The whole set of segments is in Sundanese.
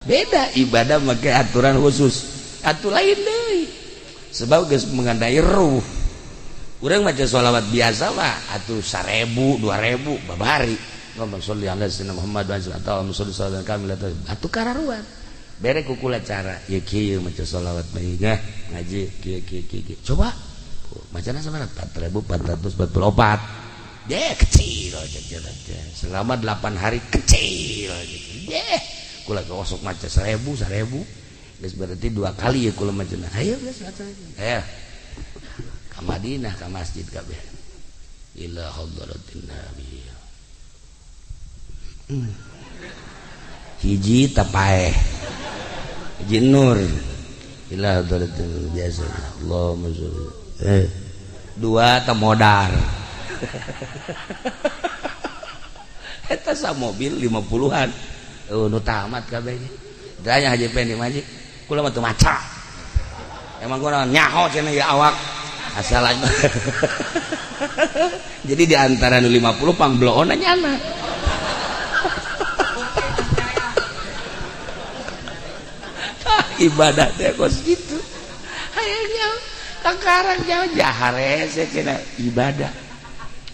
beda ibadah pakai aturan khusus atuh lain deh sebab geus mengandai ruh urang maca sholawat biasa mah atuh 1000 2000 babari ngomong sholli ala sayyidina Muhammad wa sallallahu alaihi wasallam atuh kararuan bere ku kula cara ieu kieu maca sholawat bae ngaji kieu coba macana sabaraha 4444 kecil aja selama 8 hari kecil aja kula gosok maca 1000 geus berarti 2 kali ya kula maca ayo geus maca ayo ka Madinah ka masjid kabeh ila hadratin nabi hiji tapaeh hiji nur ila hadratin biasa Allahumma sholli 2 tamodar eta sa mobil 50-an nu tamat kabeh daya haji pendek maji kula mah teu maca emang gua nyaho cenah ya awak asal aja jadi di antara nu 50 pangbloon nyana ibadah teh kos gitu hayangnya kakarang jauh jahare cenah ibadah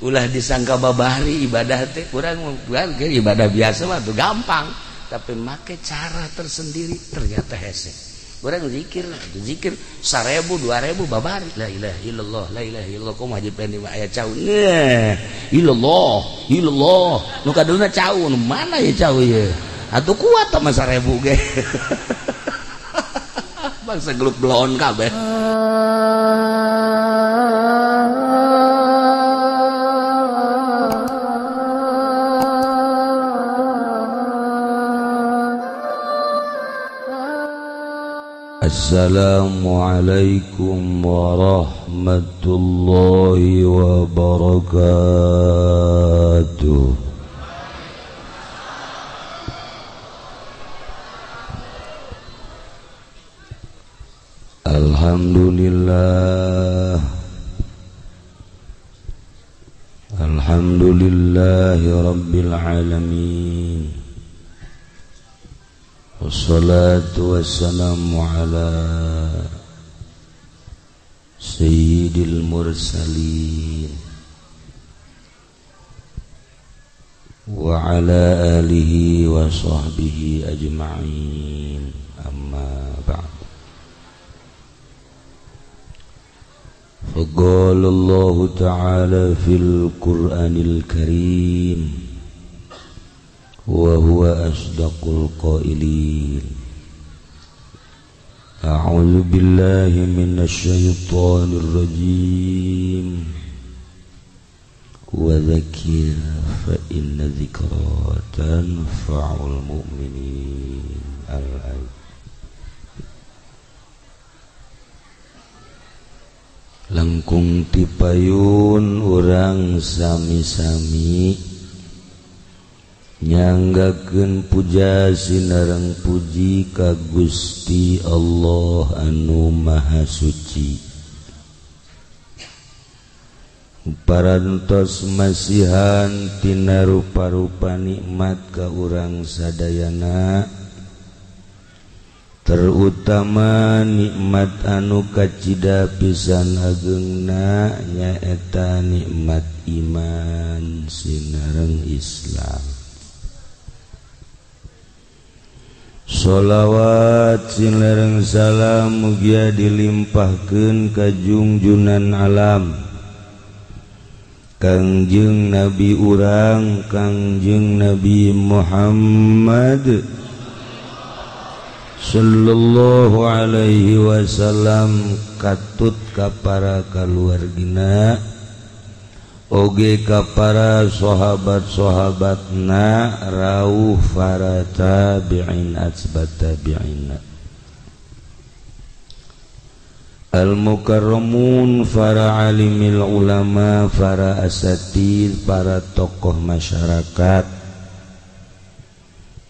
ulah disangka babari ibadah teh kurang bukan ibadah biasa mah tuh gampang tapi make cara tersendiri ternyata hese urang zikir 1000 2000 babari la ilaha illallah la ilaha illallah kumaha haji pendek aya cau illallah nu kadulna cau nu mana ya cau ye atuh kuat mah 1000 ge bangsa geluk bloon kabeh Assalamualaikum warahmatullahi wabarakatuh. Alhamdulillahi rabbil alamin. Wassalatu wassalamu ala sayyidil mursalin wa ala alihi wa sahbihi ajma'in amma ba'd. Faqala Allah ta'ala fil Qur'anil Karim wa huwa asdaqul qailin. A'udzu billahi minasy syaithanir rajim. Wa dzakir fa inna dzikra tanfa'ul mu'minin. Al-ayat. Langkung tipayun urang sami-sami nyanggakeun puja sinareng puji ka Gusti Allah anu Maha Suci. Parantos masihan tina rupa-rupa nikmat ka urang sadayana, terutama nikmat anu kacida pisan ageungna nyaeta nikmat iman sinareng Islam. Sholawat sinareng salam mugia dilimpahkeun ka junjunan alam Kangjeng Nabi urang Kangjeng Nabi Muhammad sallallahu alaihi wasallam, katut ka para kaluargina oge ka para sahabat-sahabatna rawuh para tabi'in atsbat tabi'in al-mukarramun para alimil ulama para asatid para tokoh masyarakat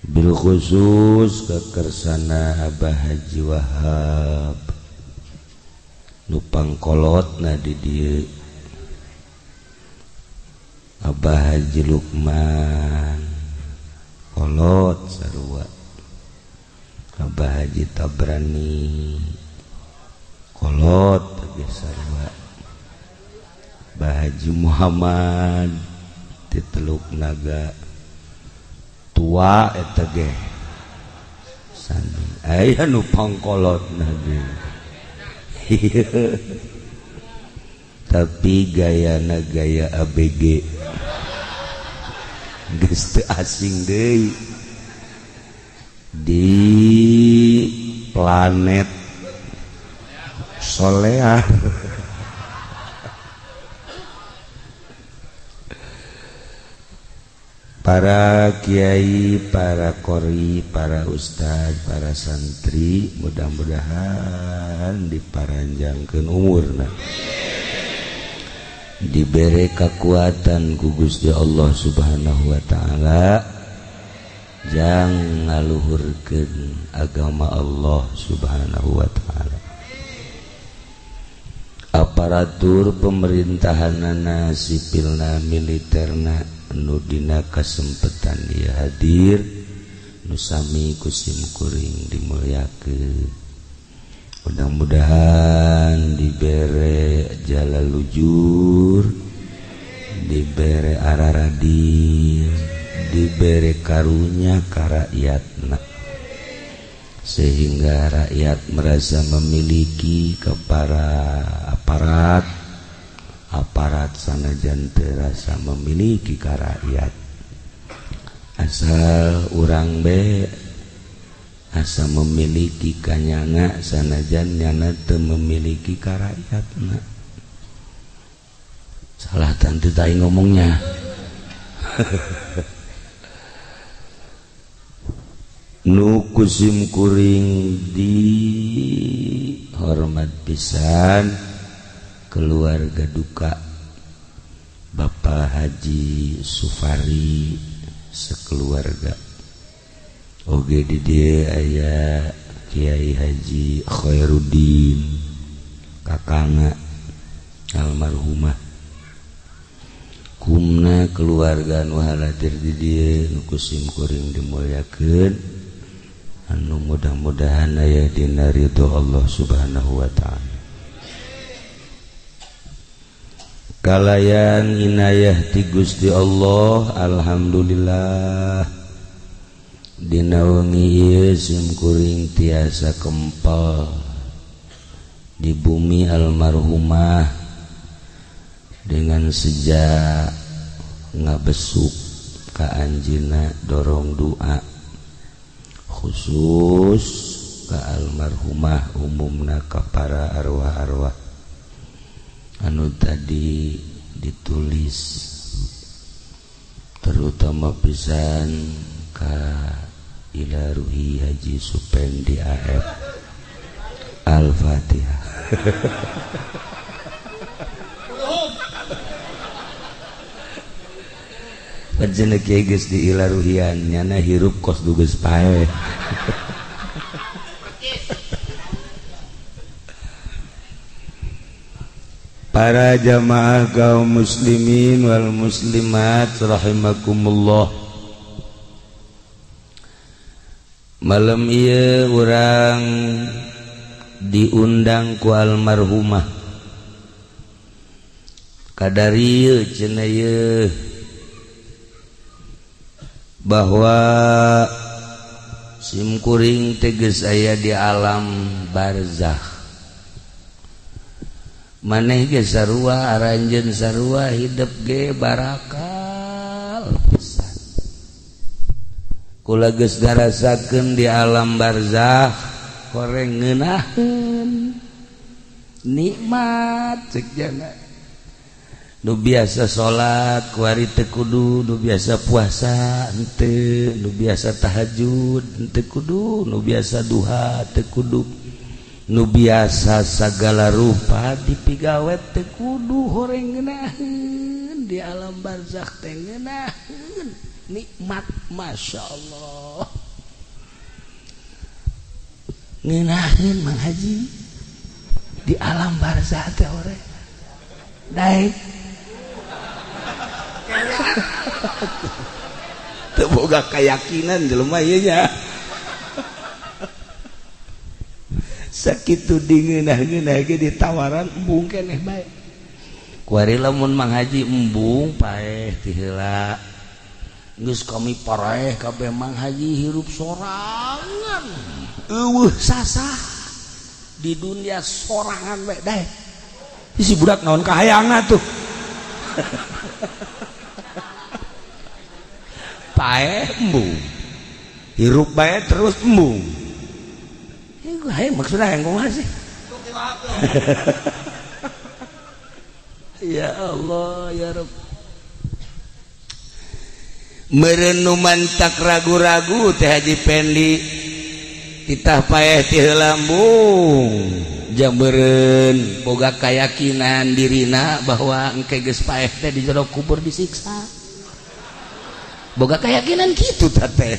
bil khusus kekersana Abah Haji Wahab nu pangkolotna di dieu Abah Haji Lukman kolot sarua Abah Haji Tabrani kolot sarua Abah Haji Muhammad di Teluk Naga tua eta ge sami aya nu pangkolotna ge tapi gayana gaya ABG geus teu asing deui di planet soleah. Para kiai, para qori, para ustad, para santri mudah-mudahan diparanjangkeun umurna, diberi kekuatan ku Gusti Allah Subhanahu wa taala, jang ngaluhurkeun agama Allah Subhanahu wa taala. Aparatur pemerintahanana, sipilna, militerna nu dina kasempetan dia hadir, nu sami kusim kuring dimulyakeun. Mudah-mudahan dibere jala lujur, dibere araradin, dibere karunya ka rakyatna, sehingga rakyat merasa memiliki kepada aparat sanajan terasa memiliki ka rakyat. Asal urang be asa memiliki kanyana sanajan nyana teu memiliki ka rakyatna. Salah tante tai ngomongnya. Nu kusim kuring di hormat pisan keluarga duka Bapak Haji Sufari sekeluarga. Oge di dieu aya Kiai Haji Khairuddin kakangna almarhumah. Kumna keluarga nu halatir di dieu nu kusim kuring dimulyakeun, anu mudah-mudahan aya dina ridho Allah Subhanahu wa taala. Kalayan inayah ti Gusti Allah, alhamdulillah dina wengi ieu sim kuring tiasa kempal di bumi almarhumah dengan sejak ngabesuk ka anjeunna dorong doa khusus ka almarhumah, umumna ka para arwah-arwah anu tadi ditulis, terutama pisan ka ila ruhi Haji Supendi AF. Al-Fatihah. Pajana kiai geus di ila ruhian nyana hirup kos duges pae. Para jamaah kaum muslimin wal muslimat rahimakumullah. Malam ieu urang diundang ku almarhumah kadarieu cenah ieu bahwa sim kuring teh geus aya di alam barzakh. Maneh ge sarua aranjeun sarua hidup ge barakal pisan. Kula geus ngarasakeun di alam barzakh koreng ngeunaheun nikmat ceuk jana. Nu biasa salat ku ari teu kudu, nu biasa puasa henteu, nu biasa tahajud henteu kudu, nu biasa duha teu kudu, nu biasa sagala rupa dipigawet teu kudu horeng ngeunaheun di alam barzakh teh ngeunaheun nikmat masyaallah. Ngeunaheun Mang Haji di alam barzakh teh horeng daek teu boga kayakinan jelema ieu nya. sakitu dingeunah-ngeunah ge ditawaran embung keneh bae kuari lamun Mang Haji embung paeh ti heula geus kami paraeh kabeh Mang Haji hirup sorangan eueuh sasah di dunia sorangan we dae si budak naon kahayangna tuh paeh embung hirup bae terus embung hai maksudnya yang kumaha sih ya Allah ya Rabb meureun nu mantak ragu-ragu teh Haji Pendi titah paeh ti heula embung jameureun boga kayakinan dirina bahwa engke geus paeh teh di jero kubur disiksa boga kayakinan kitu teh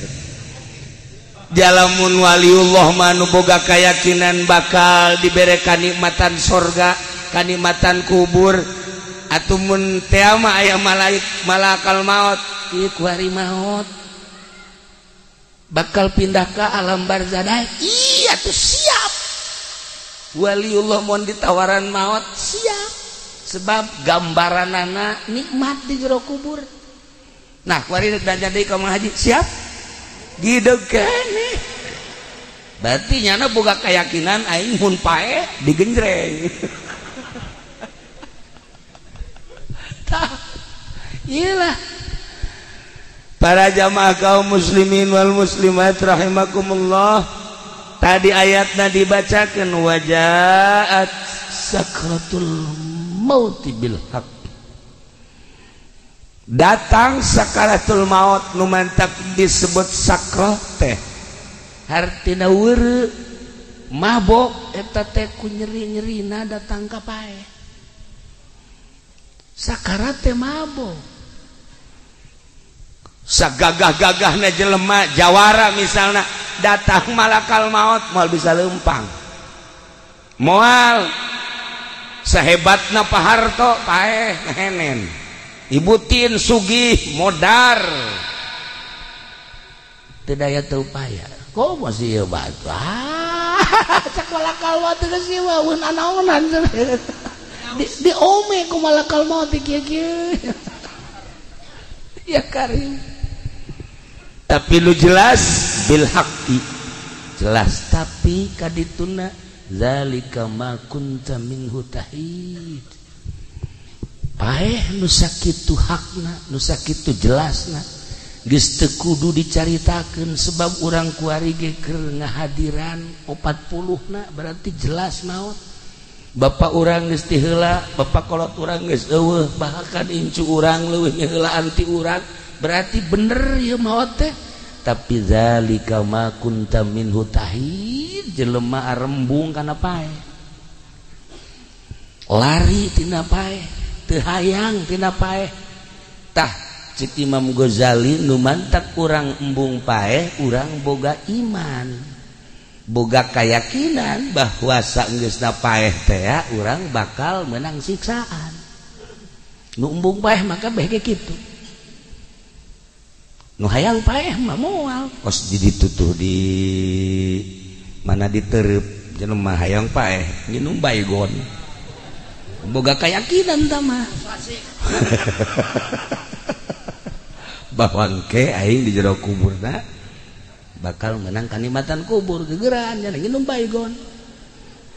jalamun waliullah manu boga kayakinan bakal dibere kanikmatan sorga kanikmatan kubur atuh mun teu mah aya malakal maut ieu kuari maut bakal pindah ka alam barzah iya tuh siap waliullah mun ditawaran maut siap sebab gambaranana nikmat di jero kubur nah kuari jadi ka Mang Haji siap gidegane berarti nyana boga keyakinan aing mun pae digenjreng tah iyalah para jamaah kaum muslimin wal muslimat rahimakumullah tadi ayatna dibacakeun wajaat sakratul maut bil haq datang sakaratul maut nu mantap disebut sakrat teh hartina weureu mabok eta teh ku nyeri-nyerina datang ka paeh sakarat teh mabok sagagah-gagahna jelema jawara misalna datang malakal maut moal bisa leumpang moal sahebatna paharto paeh henen ibutin sugih modar teu daya teu upaya kok masih ieu batu cak malakal maut geus ieu mah anaonan di ome ku malakal maut kieu-kieu ya karim tapi lu jelas bil haqqi jelas tapi kadituna zalika ma kunta minhu tahid paeh nu sakitu hakna nu sakitu jelasna geus teu kudu dicaritakeun sebab urang kuari ge keur ngahadiran 40na berarti jelas maot bapak urang geus ti heula bapak kolot urang geus eueuh bahkan incu urang leuwih ngeheulaan ti urang berarti bener ieu maot teh tapi zalika ma kunta minhu tahid jelema arembung kana paeh lari tina paeh teu hayang tina paeh tah cik Imam Ghazali nu mantak urang embung paeh urang boga iman boga keyakinan bahwa saenggeusna paeh teh urang bakal menang siksaan nu embung paeh maka beh ge kitu nu hayang paeh mah moal kos di ditutuh di mana ditereup jelema hayang paeh nginum baygon boga keyakinan tah mah bahwa engke aing di jero kuburna bakal menang kanikmatan kubur gegeran nya nginum baygon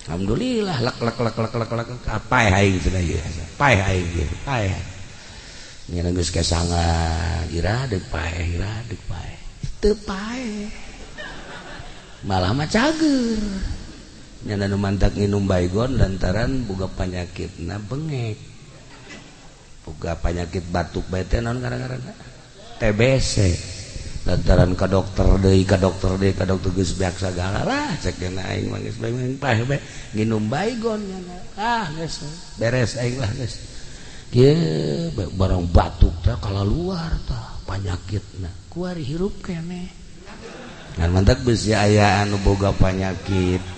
alhamdulillah lak paeh aing cenah ieu paeh aing paeh nya geus kesangan ira deuk paeh teu paeh malah mah cager nya nu mantak nginum baygon lantaran boga panyakitna bengek boga panyakit batuk bae teh naon gara-garana TBC lantaran ka dokter deui geus beak sagala lah cek dina aing mah geus bae paeh bae nginum baygon nya geus beres aing lah geus kieu barang batuk teh kalaluar tah panyakitna kuari hirup keneh ngan mantak geus aya anu boga panyakit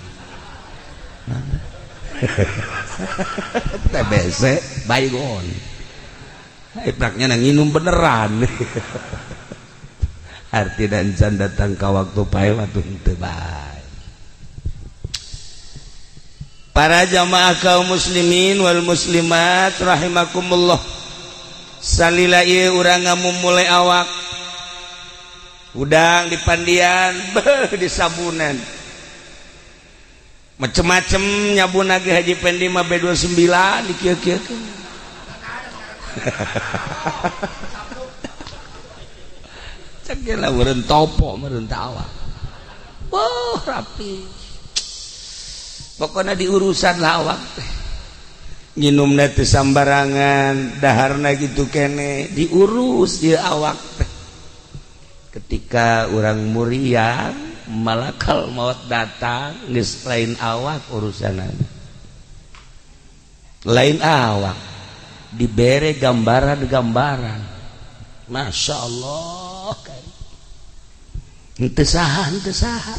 TBC baygon ipraknya nginum beneran arti dan can datang ka waktu paeh mah teu bae Para jamaah kaum muslimin wal muslimat rahimakumullah. Salila ieu urang ngamumule awak. Udang di pandian, di sabunan. Macem-macem nyabuna ge Haji Pendi mah B29 dikieu-kieukeun. Cek ge lah meureun topo meureun awak. Wah, rapi. Pokoknya di urusan lawak teh nginumna teu sambarangan, daharna gitu kene diurus dia awak teh. Ketika orang muriang malakal maut datang geus lain awak urusanna, lain awak dibere gambaran-gambaran. Masya Allah kan henteu saha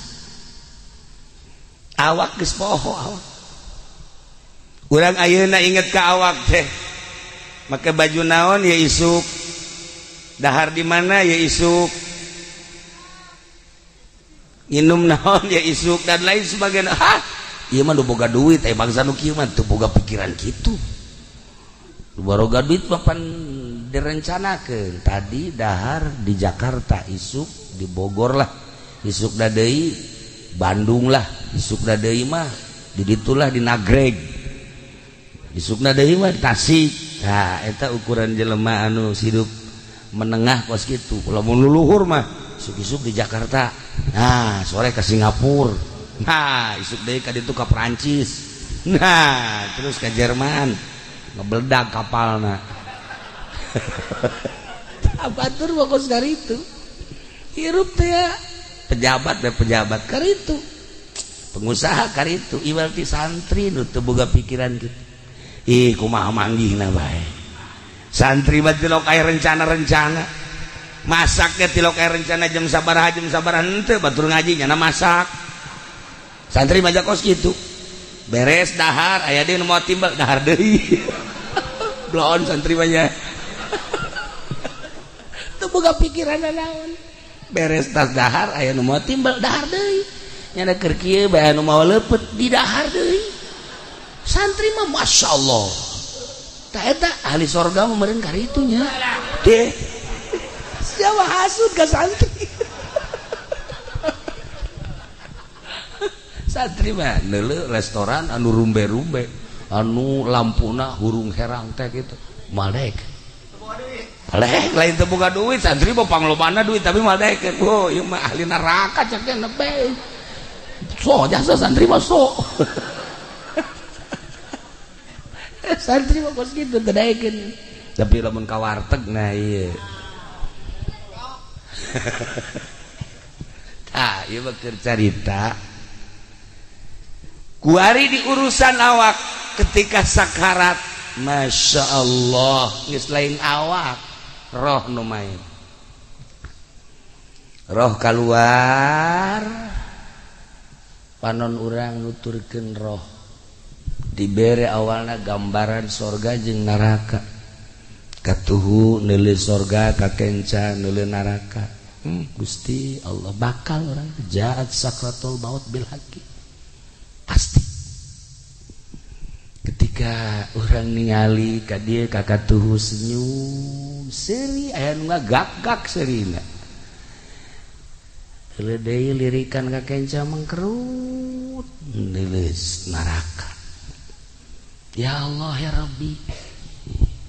awak geus poho awak. Urang ayeuna inget ka awak teh make baju naon ya isuk, dahar di mana ya isuk, nginum naon ya isuk dan lain sebagainya. Hah, ieu mah nu boga duit bangsa nu kieu mah teu boga pikiran kitu. Nu boga duit mah pan direncanakeun tadi dahar di Jakarta isuk, di Bogor lah isuk da deui, Bandung lah isukna deui mah di ditulah di Nagreg, isukna deui mah di Tasik. Nah eta ukuran jelema anu hidup menengah kos kitu. Lamun luluhur mah isuk-isuk di Jakarta, nah sore ke Singapura, nah isuk deui ka ditu ka Perancis, nah terus ke Jerman ngebeledak kapalna. Abatur fokus dari itu hirup teh ya. Pejabat dan pejabat karitu, pengusaha karitu, iwalti santri nu teu boga pikiran kitu. Ih kumaha manggihna bae. Santri mah tilok aya rencana-rencana. Masak ge tilok aya rencana jam sabaraha henteu batur ngaji nya masak. Santri mah kos kitu. Beres dahar aya deui nu moal timbal dahar deui. Bloon santri mah nya. Teu boga pikiran naon. Beres tas dahar aya nu moal timbal dahar deui nya keur kieu bae anu moal leupet di dahar deui. Santri mah masyaallah tah eta ahli sorga mah meureun karitu nya teh siapa hasud ka santri. Santri mah neuleuh restoran anu rumbe-rumbe anu lampuna hurung herang teh kitu malek Malek lain teu boga duit, santri mah panglobana duit tapi malek. Oh, ieu mah ahli neraka cek teh nepe. So jasa santri mah so. Santri mah kos kitu teu daekeun. Tapi lamun ka warteg nah ieu. Tah, ieu mah keur carita. Kuari di urusan awak ketika sakarat, Masya Allah, geus lain awak. Roh nu main, roh keluar, panon urang nuturkeun roh dibere awalna gambaran sorga jeung neraka. Katuhu neuleuh sorga kakenca neuleuh neraka. Gusti Allah bakal urang jaat sakratul maut bil haqi pasti. Ketika orang ningali ka dieu ka katuhu senyum seuri aya nu ngagak-gak seurina. Heuleuh deui lirikan ka kenca mangkerut neuleuh neraka. Ya Allah ya Rabbi,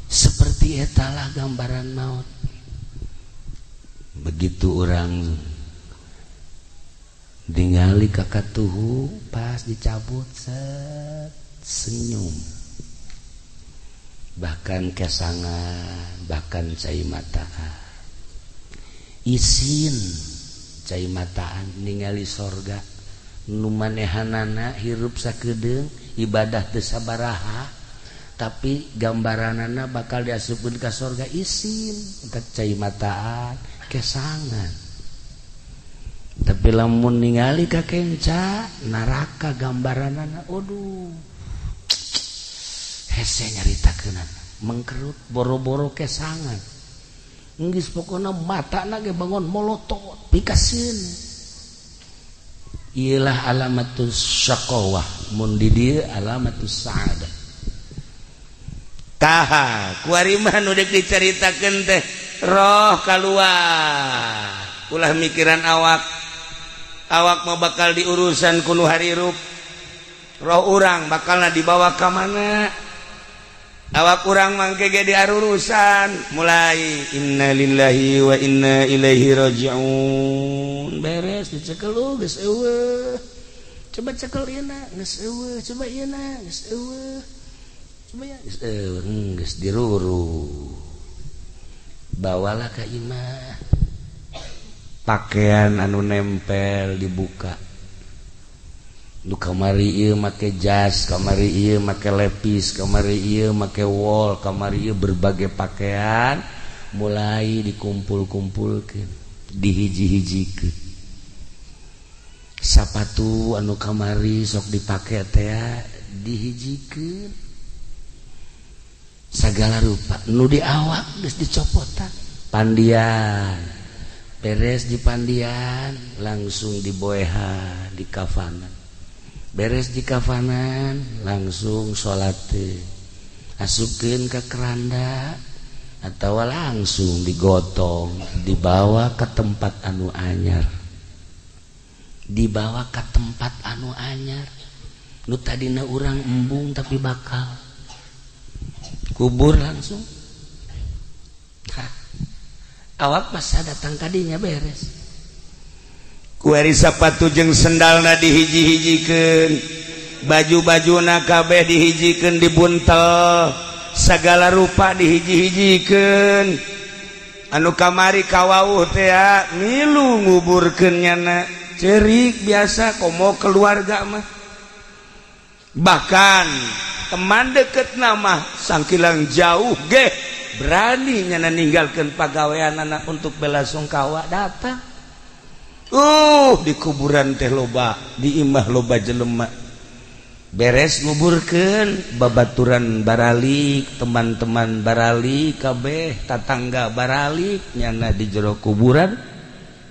seperti etalah gambaran maut. Begitu orang ningali ka katuhu pas dicabut set senyum, bahkan kesangan, bahkan cai mataan, isin cai mataan ningali sorga. Nu manehanana hirup sakedeung ibadah teu sabaraha tapi gambaranana bakal diasupkeun ka sorga isin eta cai mataan kesangan. Tapi lamun ningali ka kenca neraka gambaranana, aduh hese nyaritakeunana mengkerut boro-boro kesangan. Geus pokona matana ge bangun molotot pikaseun. ialah alamatus syaqawah mun di dieu alamatus sa'adah. Taha kuari mah nu deuk dicaritakeun teh roh kaluar ulah mikiran awak mah bakal diurusan ku nu harirup. Roh urang bakalna dibawa ka mana? Awak urang mangke ge diarurusan mulai inna lillahi wa inna ilaihi raji'un. Beres dicekel geus eueuh. Coba cekel ieu na geus eueuh, coba ieu na geus eueuh. Coba ya geus eueuh, geus diruru. Bawalah ka imah. Pakaian anu nempel dibuka. Nu kamari ieu make jas, kamari ieu make lepis, kamari ieu make wol, kamari ieu berbagai pakaian mulai dikumpul-kumpulkeun, dihiji-hijikeun. Sapatu anu kamari sok dipake teh dihijikeun. Sagala rupa nu di awak geus dicopotan. Pandian. Beres di pandian langsung diboehan, di kafanan. Beres di kafanan langsung sholat asupkeun ka keranda atawa langsung digotong dibawa ke tempat anu anyar, dibawa ke tempat anu anyar nu tadina urang embung tapi bakal kubur langsung. Awak pas datang kadinya beres kuari sapatu jeung sendalna dihiji-hijikeun, baju-bajuna kabeh dihijikeun dibuntel, sagala rupa dihiji-hijikeun. Anu kamari kawauh teh milu nguburkeun nyana ceurik biasa komo keluarga mah. Bahkan teman deketna mah sangkilang jauh ge berani nyana ninggalkeun pagaweanana untuk bela sungkawa datang. Di kuburan teh loba, di imah loba jelema. Beres nguburkeun, babaturan baralik, teman-teman baralik kabeh, tatangga baralik, nyana di jero kuburan.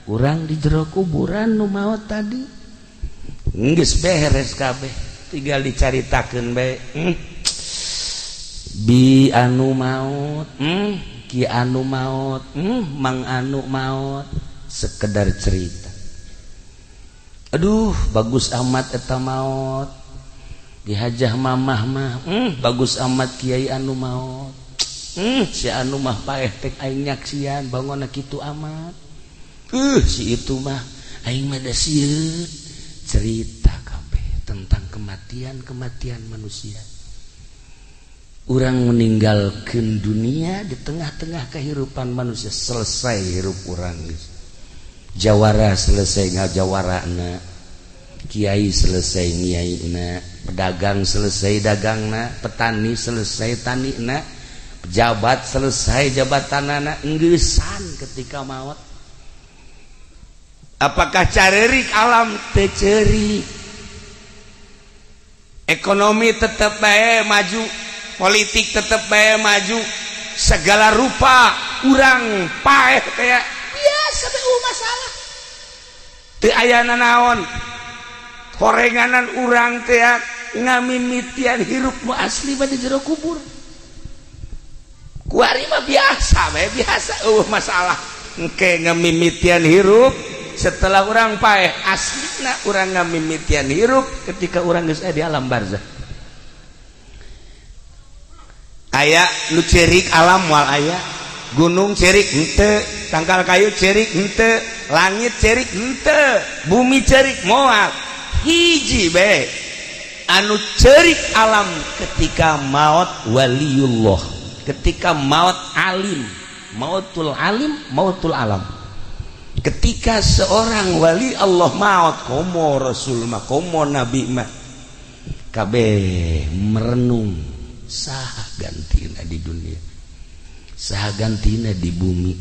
Urang di jero kuburan nu maot tadi. Geus beres kabeh, tinggal dicaritakeun bae. Bi anu maot, ki anu maot, mang anu maot, sekedar cerita. Aduh bagus amat eta maot dihajah mamah mah bagus amat kiai anu maot si anu mah paeh tek aing nyaksian bangona kitu amat si itu mah aing mah da sieun cerita kabeh tentang kematian manusia. Urang meninggalkeun dunia di tengah-tengah kehidupan manusia, selesai hirup urang geus. Jawara selesai ngajawarana, kiai selesai ngiaina, pedagang selesai dagangna, petani selesai tanina, pejabat selesai jabatanana, enggeussan ketika maut. Apakah carerik alam teu ceurik? Ekonomi tetep bae maju, politik tetep bae maju, segala rupa urang paeh kayak biasa bae masalah. Teu aya nanaon. Korenganan urang teh ngamimitian hirup nu asli bade jero kubur. Kuari mah biasa bae, biasa masalah. Engke ngamimitian hirup setelah urang paeh aslina urang ngamimitian hirup ketika urang geus di alam barzah. Aya nu cerik alam moal aya, gunung cerik henteu, tangkal kayu cerik henteu, langit cerik henteu, bumi cerik moal. Hiji bae anu cerik alam ketika maut waliullah, ketika maut alim, mautul alim, mautul alam. Ketika seorang wali Allah maut, komo rasul mah, komo nabi mah, kabeh merenung saha gantina di dunia, saha gantina di bumi.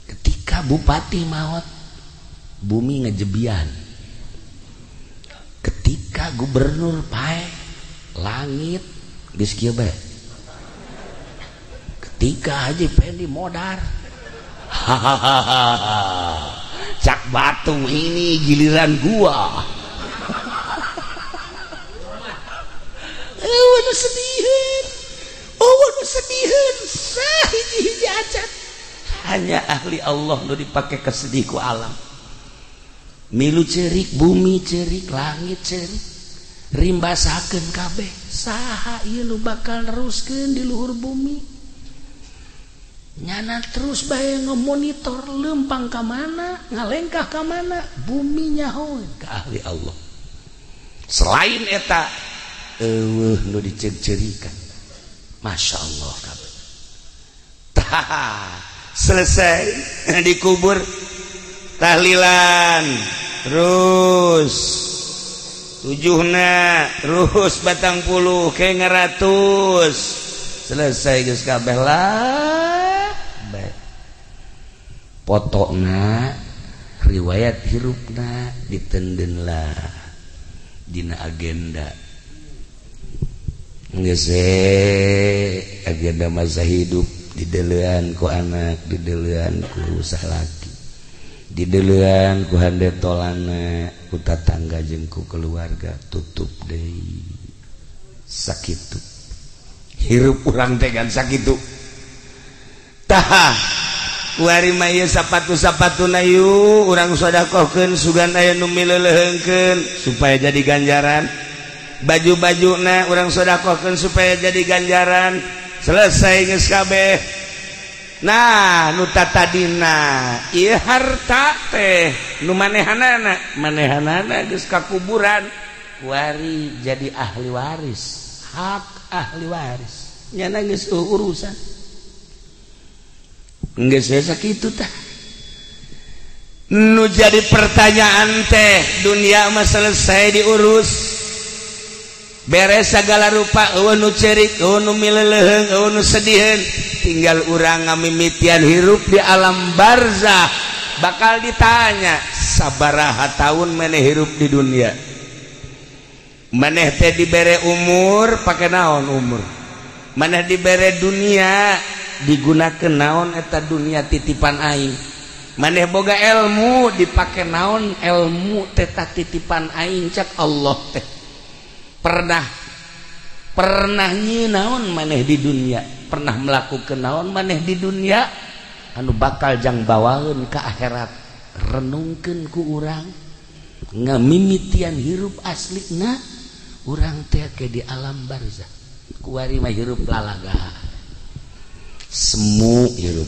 Ketika bupati maut, bumi ngejebian. Ketika gubernur pae, langit geus kieu bae. Ketika Haji Pendi modar, cak batu ini giliran gua. Nu sediheun. Nu sediheun. Hiji-hiji acan. Hanya ahli Allah nu dipake kesedih ku alam. Milu cerik, bumi cerik, langit cerik. Rimbasakeun kabeh. Saha ieu nu bakal neruskeun di luhur bumi? Nyana terus bae ngemonitor lempang ka mana, ngalengkah ka mana, bumi nyahoeun ka ahli Allah. Selain eta nu dicerik-cerikan. Masya Allah kabeh. Tah selesai dikubur tahlilan terus 7na terus 40 ke 100 selesai geus kabeh lah bae potona riwayat hirupna ditenden lah dina agenda geus agenda masa hidup didelean ku anak didelean ku salaki didelean ku handetolana ku tatangga jeung ku keluarga tutup deui sakitu hirup urang teh kan sakitu tah kuari mah ieu sapatu-sapatuna yu urang sedekahkeun sugan aya nu mileuleungkeun supaya jadi ganjaran baju-bajuna urang sedekahkeun supaya jadi ganjaran selesai geus kabeh. Nah nu tatadina ieu harta teh nu manehanana geus ka kuburan kuari jadi ahli waris hak ahli waris nyana geus urusan geus sakitu tah nu jadi pertanyaan teh dunia mah selesai diurus beres segala rupa nu cerik nu mileuleung nu sediheun tinggal urang ngamimitian hirup di alam barzah bakal ditanya sabaraha taun maneh hirup di dunia maneh teh dibere umur pake naon umur maneh dibere dunia digunakeun naon eta dunia titipan aing maneh boga ilmu dipake naon ilmu teh titipan aing cak Allah teh pernah nyinaon maneh di dunia pernah melakukan naon maneh di dunia anu bakal jang bawaeun ka akhirat renungkeun ku urang ngamimitian hirup aslina urang teh ke di alam barzah kuari mah hirup lalaga semu hirup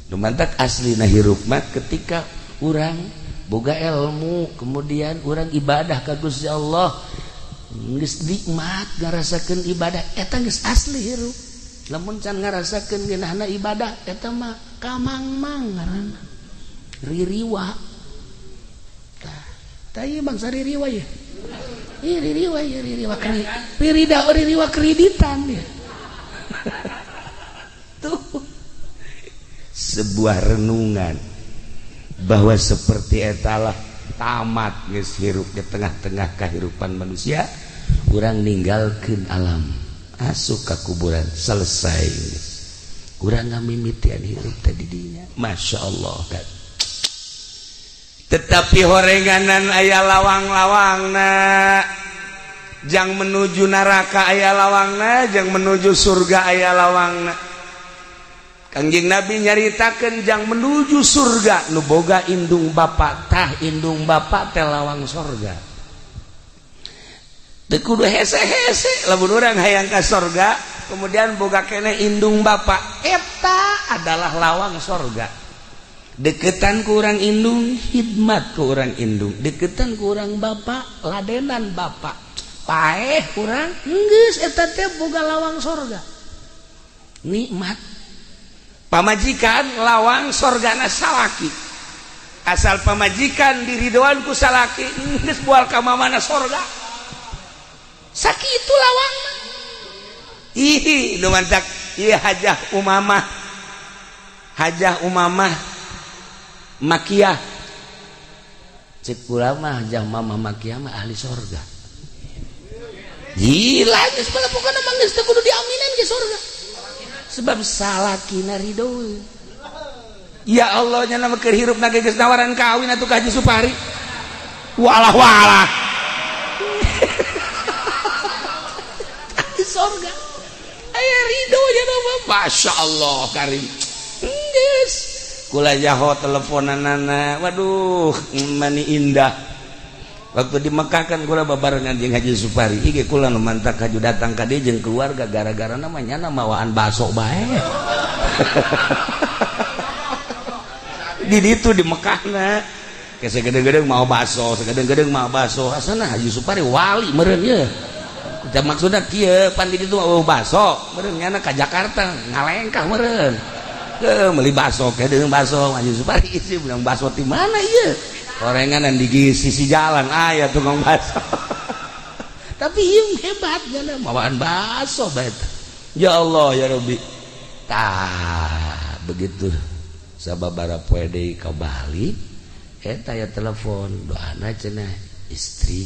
nu mantak aslina hirup mah ketika urang boga ilmu kemudian urang ibadah ka Gusti Allah geus nikmat ngarasakeun ibadah eta geus asli hirup lamun can ngarasakeun geunahna ibadah eta mah kamangmang ngaranna ririwa tah ieu bangsa ririwa ya ririwa kreditan ya tuh sebuah renungan bahwa seperti etalah tamat geus hirup di tengah-tengah kehidupan manusia urang ninggalkeun alam asup ka kuburan selesai urang ngamimitian hirup tadi dinya Masya Allah kan. Tetapi horenganan aya lawang-lawangna jang menuju neraka aya lawangna jang menuju surga aya lawangna. Kangjeng Nabi nyaritakeun jang menuju surga nu boga indung bapa tah indung bapa teh lawang surga. Teu kudu hese-hese lamun urang hayang ka surga kemudian boga keneh indung bapa eta adalah lawang surga. Deketan ku urang indung khidmat ku urang indung deketan ku urang bapa ladenan bapa paeh urang geus eta teh boga lawang surga nikmat. Pamajikan lawang sorgana salaki asal pamajikan diridoan ku salaki geus moal ka mamana sorga sakitu lawangna. Ih nu mantak ieu hajah umamah makiyah cek urang mah hajah mamah makiyah mah ahli sorga gila geus pokona mah geus teu kudu diaminan ge sorga sebab salakina ridho ya Allah nya nama keur hirup na geus nawaran kawin atuh ka Haji Supari walah di surga aya ridho nya nama Masya Allah karim geus kula jaho teleponanana waduh mani indah waktu di Mekah kan kula babarengan jeung Haji Supari ieu kula nu mantak haju datang ka dieu jeung keluarga gara-gara namanya mawaan baso bae di ditu di Mekahna ke segede-gede mau baso segede-gede mau baso asana Haji Supari wali meureun ye maksudna kieu pan di ditu mau baso meureun nyana ka Jakarta ngalengkah meureun meuli baso ke deung baso Haji Supari isi bilang baso di mana ieu gorengan di sisi jalan aya tukang baso tapi ieu hebat nya mawaan baso bae ya Allah ya Rabbi tah begitu sababara poe deui ka Bali eta ya telepon doana cenah istri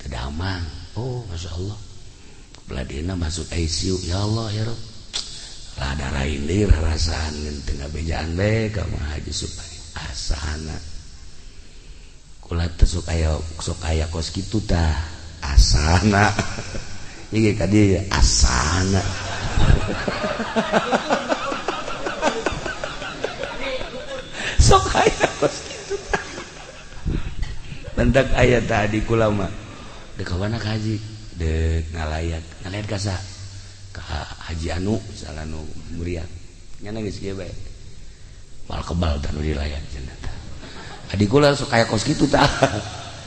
tedamang oh Masya Allah beladina masuk ICU ya Allah ya Rabb rada lain deui rarasaan teu ngabejaan bae ka Haji Supari asana kula teh sok aya kos kitu tah asana ieu ka dieu asana sok aya kos kitu tah mendak aya tadi kula mah deuk ka mana ka Haji deuk ngalayat ka sa ka Haji anu salah nu muriat nyana geus kieu bae mal kebal tah nu dilayat cenah tah adik kula sok aya kos kitu tah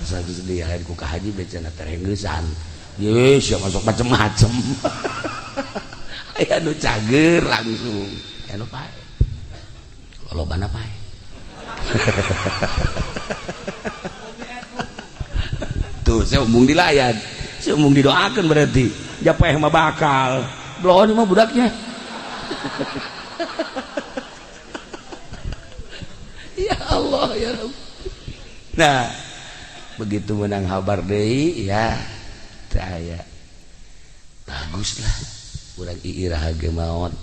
satu sedih lain ku ka Haji becana terenggeusan yes ya masuk macem-macem aya nu cager langsung anu pae lolobana pae tuh saya umum dilayat saya umum didoakan berarti japeh mah bakal bloon mah budaknya ya Allah ya Rabb nah begitu menang habar deui ya saya baguslah urang iirah ge maot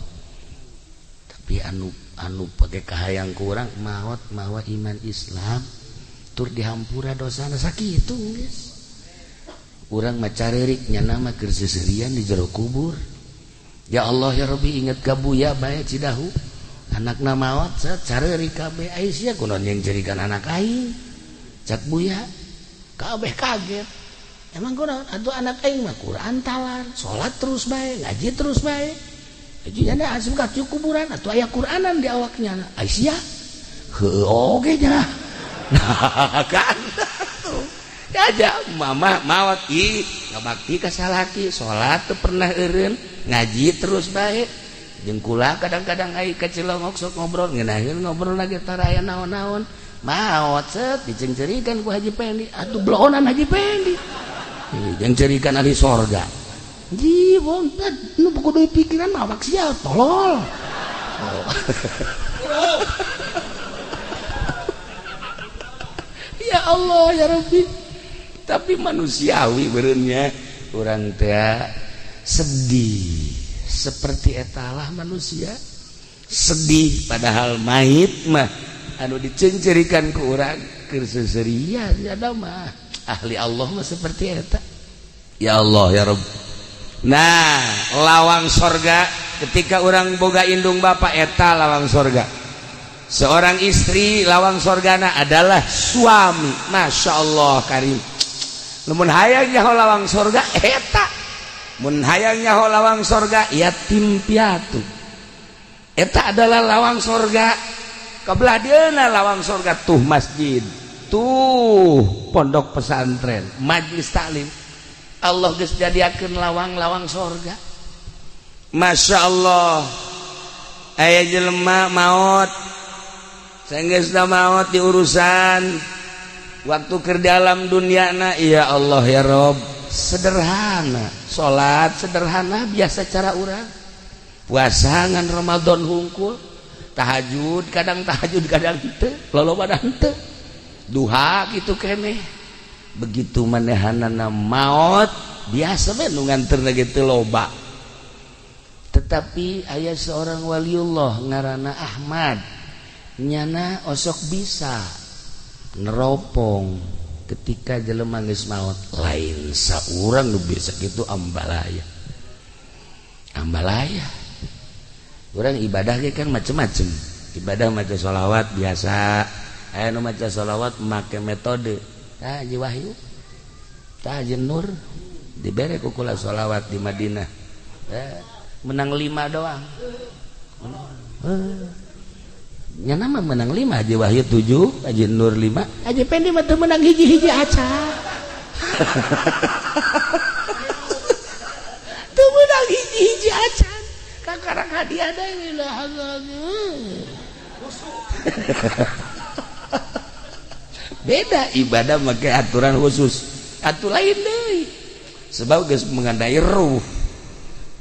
tapi anu pake kahayang kurang maot mawa iman Islam tur dihampura dosana sakitu geus urang mah carerik nyana mah keur seserian di jero kubur ya Allah ya Rabbi inget ka buya bae Cidahu anakna maot carerik kabeh Aisyah kunaon yang jerikan anak aing cak buya kabeh kaget emang kunaon atuh anak aing mah Quran talar salat terus bae ngaji terus bae jadi asem ka kuburan atuh aya Quranan di awaknya Aisyah heuh oge nya nah kan aja mama mawat ngabakti ka salaki salat teu pernah eureun ngaji terus bae jeung kula kadang-kadang ai ka Cilongok sok ngobrol ngeunaheun ngobrol lagi tara aya naon-naon maot set dicencerikeun ku Haji Pendi atuh blohonan Haji Pendi jeung cerikeun ahli sorga ji bontat nu kudu pikiran mah awak sia tolol ya Allah ya Rabbi tapi manusiawi bereunnya urang teh sedih seperti etalah manusia sedih padahal mayit mah anu dicencerikan ku urang keur seserian ada mah ahli Allah mah seperti eta ya Allah ya Rabb nah lawang sorga ketika orang boga indung bapa eta lawang sorga seorang istri lawang sorgana adalah suami Masya Allah karim mun hayang nyaho lawang sorga eta mun hayang nyaho lawang sorga yatim piatu eta adalah lawang sorga kabelah dieuna lawang sorga tuh masjid tuh pondok pesantren majlis taklim Allah geus jadiakeun lawang-lawang sorga Masya Allah aya jelema maot sanggeusna maot di urusan waktu keur dalam dunyana ya Allah ya Rob sederhana salat sederhana biasa cara urang puasa ngan Ramadan hungkul tahajud kadang teu lolobana henteu duha kitu keneh begitu manehanana maot biasa we nu nganterna ge teu loba tetapi aya seorang waliullah ngaranna Ahmad nyana osok bisa neropong ketika jelema geus maot lain saurang nu bisa kitu ambalaya urang ibadah ge kan macem-macem ibadah maca sholawat biasa aya nu maca sholawat make metode tah Haji Wahyu tah Haji Nur dibere ku kula sholawat di Madinah menang 5 doang nyana mah menang 5 Haji Wahyu 7 Haji Nur 5 Haji Pendi mah teu menang hiji-hiji aca teu menang hiji-hiji aca kakarang hadiah da ilah beda ibadah make aturan khusus atuh lain deui sebab geus mengandai ruh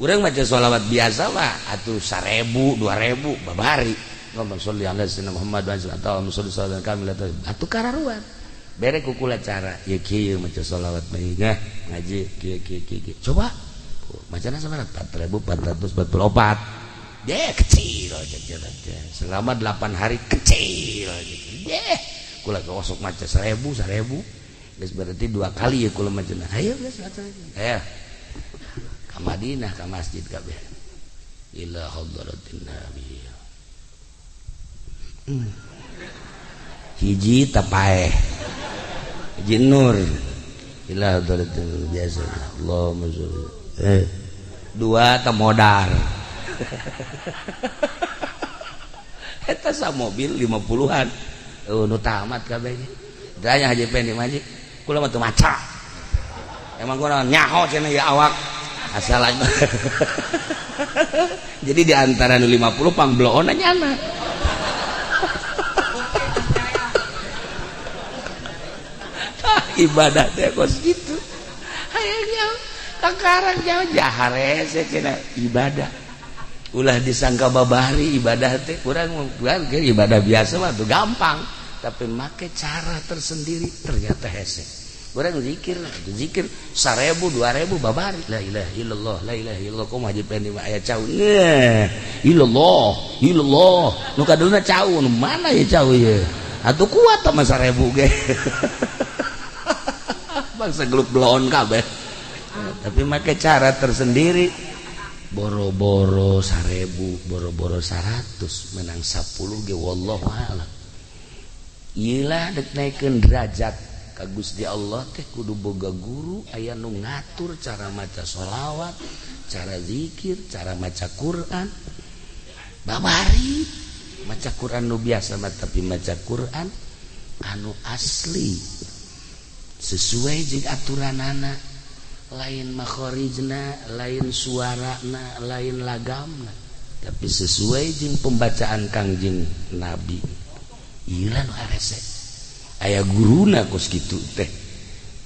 urang maca sholawat biasa mah atuh 1000 2000 babari ngomong sholli ala sayyidina Muhammad wa sallallahu alaihi wasallam kamil atuh kararuan bere ku kula cara ieu kieu maca sholawat bae ngaji kieu coba macana sabaraha 4444 kecil aja selama 8 hari kecil aja kula kosok maca 1000 geus berarti 2 kali ya kula macana ayo geus maca ayo ka Madinah ka masjid kabeh ila hadratin nabi hiji tapaeh hiji nur ila hadratin biasa Allahumma sholli 2 tamodar eta sa mobil 50-an nu tamat kabeh daya Haji Pendi maji kula mah teu maca emang gua nyaho cenah ya awak asal aja jadi di antara nu 50 pangbloon nyana ibadah teh kos gitu hayangnya kakarang jauh jahare cenah ibadah ulah disangka babari ibadah teh kurang bukan ibadah biasa mah tuh gampang tapi make cara tersendiri ternyata hese urang zikir 1000 2000 babari la ilaha illallah kumaha Haji Pendi mah aya cau illallah nu kadulna cau nu mana ya cau ye atuh kuat mah 1000 ge bangsa gelup bloon kabeh tapi make cara tersendiri boro-boro 1000 boro-boro 100 menang 10 ge wallahu a'lam iyalah dek naikeun derajat ka Gusti Allah teh kudu boga guru aya nu ngatur cara maca sholawat cara zikir cara maca Quran babari maca Quran nu biasa mah tapi maca Quran anu asli sesuai jeung aturanana lain makhorijna lain suarana lain lagamna tapi sesuai jeung pembacaan Kangjeng Nabi ieu nu arese aya guruna kos kitu teh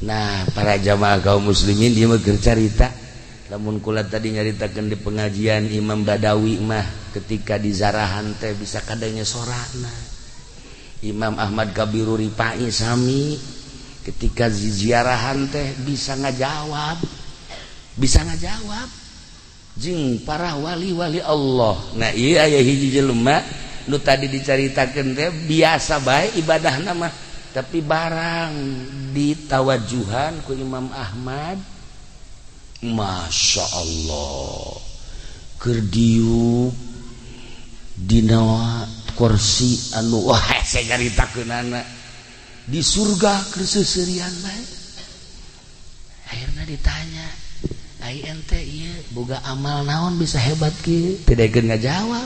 nah para jamaah kaum muslimin dia mah keur carita lamun kula tadi nyaritakeun di pengajian Imam Badawi mah ketika di zarahan teh bisa kadanya sorana Imam Ahmad Kabiru Rifai sami ketika ziarahan teh bisa ngajawab jeung para wali-wali Allah nah ieu aya hiji jelema nu tadi dicaritakeun teh biasa bae ibadahna mah tapi barang ditawajuhan ku Imam Ahmad Masya Allah keur diuk dina kursi anu wah saya nyaritakeunana di surga keur seuseurean bae akhirna ditanya ai ente ieu boga amal naon bisa hebat kieu teu daekeun ngajawab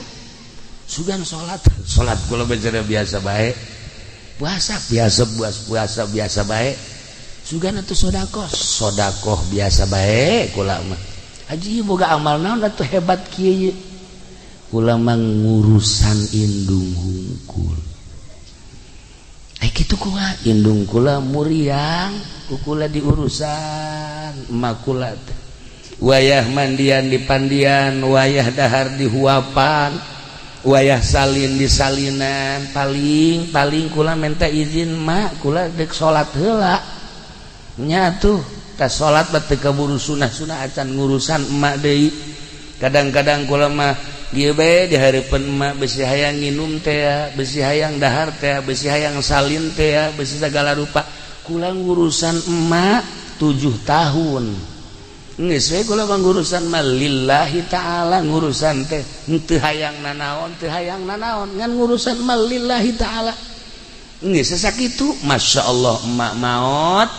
sugan salat kula biasa bae puasa biasa bae sugan atuh sedekah biasa bae kula mah haji boga amal naon atuh hebat kieu kula mah ngurusan indung hungkul kitu kula indung kula muriang kula diurusan emak kula wayah mandian di pandian wayah dahar di huapan wayah salin di salinan paling kula minta izin mak kula dek salat heula nya tuh tas salat batu kaburu sunah acan ngurusan emak deui kadang-kadang kula mah Ieu bae di hareupeun emak besi hayang nginum teh, besi hayang dahar teh, besi hayang salin teh, besi segala rupa. Kula ngurusan emak 7 tahun. Geus we kula ngurusan mah lillahi taala ngurusan teh teu hayang nanaon, teu hayang nanaon, ngan ngurusan mah lillahi taala. Geus sakitu, masyaallah emak maot.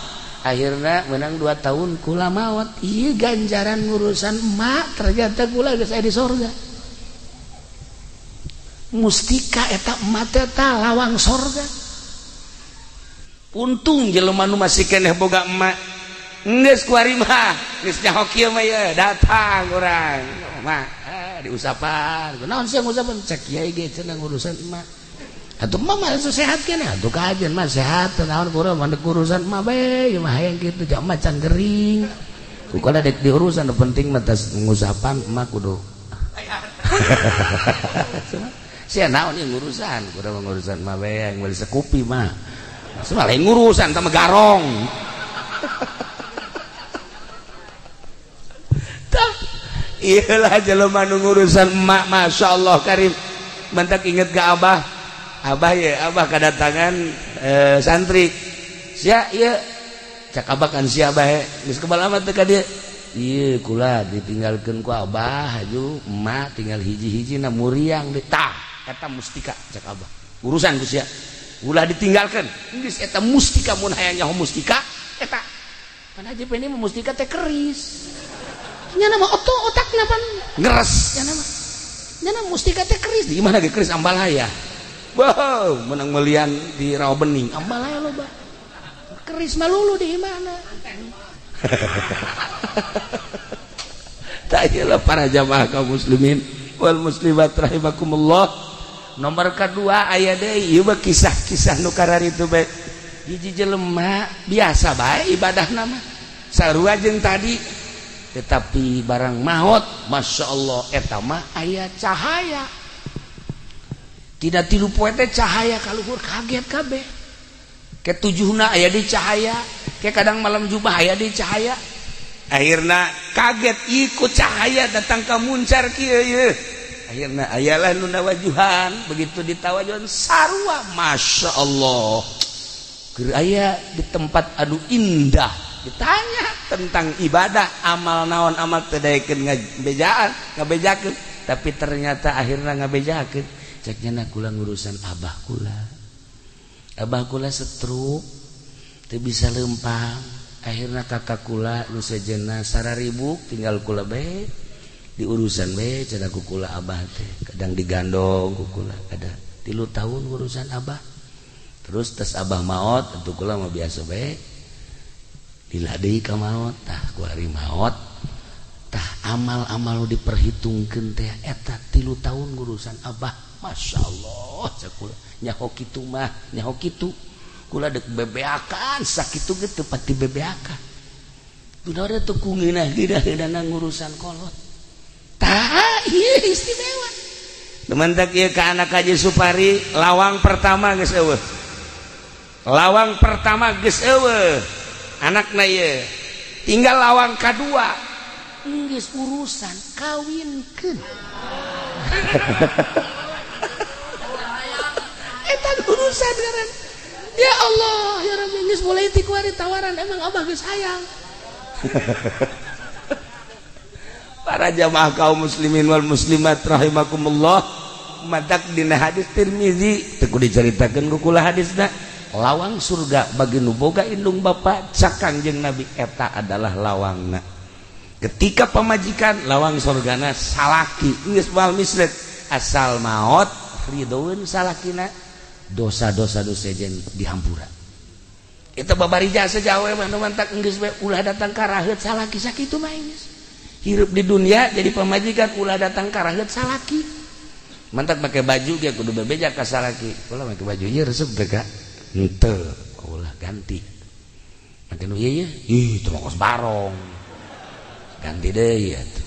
Akhirna menang 2 tahun kula maot. Ieu ganjaran ngurusan emak, ternyata kula geus aya di sorga. Mustika eta emak teh lawang sorga. Untung jelema nu masih keneh boga emak. Geus kuari mah, geus nyaho kieu mah ye, datang urang. Mah, diusapan. Naon sih ngusapan? Cek kiai ge cenah ngurusan emak. Atuh mah mah sehat keneh, atuh kajen mah sehat, naon kurang mandek urusan emak bae, mah hayang kitu jak macan gering. Kukala dek diurusan penting mah tas ngusapan emak kudu. Sia naon ieu ngurusan, kurang ngurusan mah bae yang beli sekupi mah. Semua lain ngurusan sama garong. Iyalah jelema nu ngurusan emak, masyaallah karim. Mantak inget ke abah. Abah ya, abah kedatangan santri. Sia ieu cak abah kan sia abah geus kebal amat teh ka dieu. Ieu kula ditinggalkeun ku abah aju emak tinggal hiji-hijina muriang deui. Tah eta mustika cak abah. Urusan ku sia. Ulah ditinggalkan geus eta mustika mun hayang nyaho mustika eta pan haji peni mah mustika teh keris nya nama otakna pan ngeres nya nama mustika teh keris di mana ge keris ambalaya wow menang melian di rawa bening ambalaya loba keris malulu di mana tak iyalah para jamaah kaum muslimin wal muslimat rahimakumullah. Nomor kedua aya deui ieu kisah-kisah nu kararitu bae. Hiji jelema biasa bae ibadahna mah. Sarua jeung tadi tetapi barang maot masyaallah eta mah aya cahaya. Tidak tilu poe teh cahaya kaluhur kaget kabeh. Ke tujuhna aya di cahaya, ke kadang malam jubah aya di cahaya. Akhirna kaget ikut cahaya datang ka muncar kieu ye. Akhirna ayalah nu nawajuhan begitu ditawajuhan sarua masyaallah keur aya di tempat anu indah ditanya tentang ibadah amal naon amal teu daekeun ngabejakeun tapi ternyata akhirna ngabejakeun cek nya kula ngurusan abah kula stroke teu bisa leumpang akhirna kakak kula nu sejenna 1.000 tinggal kula bae di urusan bae cenah kukula abah teh kadang digandong kukula ada 3 tahun urusan abah terus tes abah maot atuh kula mah biasa bae lila deui ka maot tah kuari maot tah amal-amal diperhitungkeun teh eta 3 tahun urusan abah masyaallah cek kula nyaho kitu mah nyaho kitu kula dek bebeakan sakitu ge teu pati bebeakan kunaon atuh kungeunah geuna ngurusan kolot. Iya istimewa. Teman-teman ieu ka anak Haji Supari lawang pertama geus eueuh. Lawang pertama geus eueuh. Anakna ieu. Tinggal lawang kadua. Geus urusan kawinkeun. Eta urusan garan. Ya Allah, ya Rabbi geus mulai ti kuari tawaran emang abah geus hayang. Para jamaah kaum muslimin wal muslimat rahimakumullah madak dina hadis Tirmizi teu dicaritakeun ku kula hadisna lawang surga bagi nu boga indung bapa cak Kangjeng Nabi eta adalah lawangna ketika pamajikan lawang surgana salaki geus moal mislet asal maot ridhoeun salakina dosa-dosa nu sejen dihampura eta babarija sajawe mah mantak geus ulah datang ka raheut salaki sakitu mah geus hirup di dunia jadi pemajikan ulah datang karaheut salaki mantak pakai baju dia kudu bebeja ka salaki ulah make baju ieu resep teh ka henteu ulah ganti make nu ieu ih teu mongos barong ganti deui atuh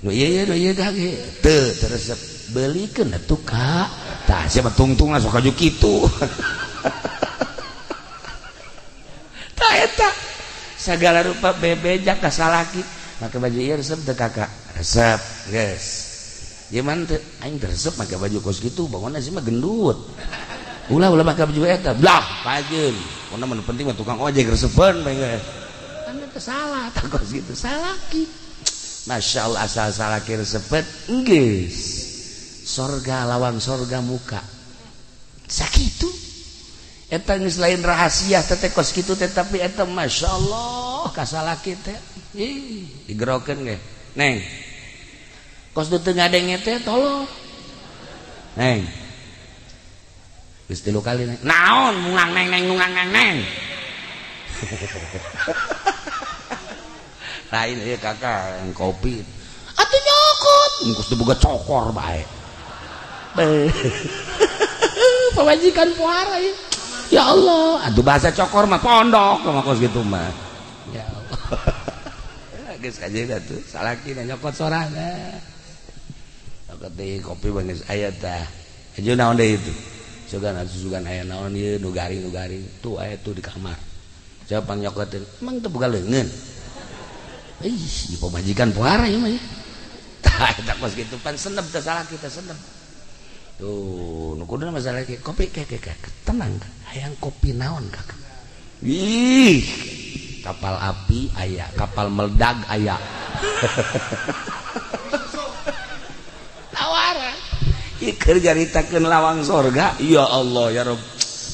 nu ieu ge teu resep beulikeun atuh ka tah sia mah tungtungna sok aju kitu tah eta sagala rupa bebeja ka salaki pakai baju ieu resep teu kakak resep geus gimana teh aing resep make baju kos gitu bangunna sih mah gendut ulah make baju eta blah pajeun pokona mun penting mah tukang ojek resepan bae geus kan eta salah tak kos gitu salaki masyaallah asal salaki resepet geus sorga lawan sorga muka sakitu eta geus lain rahasia teh kos kitu teh tapi eta masyaallah ka salaki teh digerokeun ge neng kos teu ngadenge teh tolong neng geus 3 kali neng naon mungang neng lain ieu kakak yang kopi atuh nyokot engkos teu boga cokor bae pamajikan puara ya Allah atuh bahasa cokor mah pondok mah kos gitu mah ya Allah geus kajeuna tuh salaki nyokot sorangan nyokot kopi beungeus aya tah aja naon deui itu sugan aya naon ieu nu garing tuh aya tuh di kamar coba pang nyokoteun emang teu boga leungeun di pamajikan puara ieu mah ya tah eta kos kitu pan senep teh salaki teh senep tuh nu kuduna masalah kopi tenang hayang kopi naon kakak ih kapal api aya kapal meledak aya tawaran ikeur jaritakeun lawang sorga ya Allah ya Rabb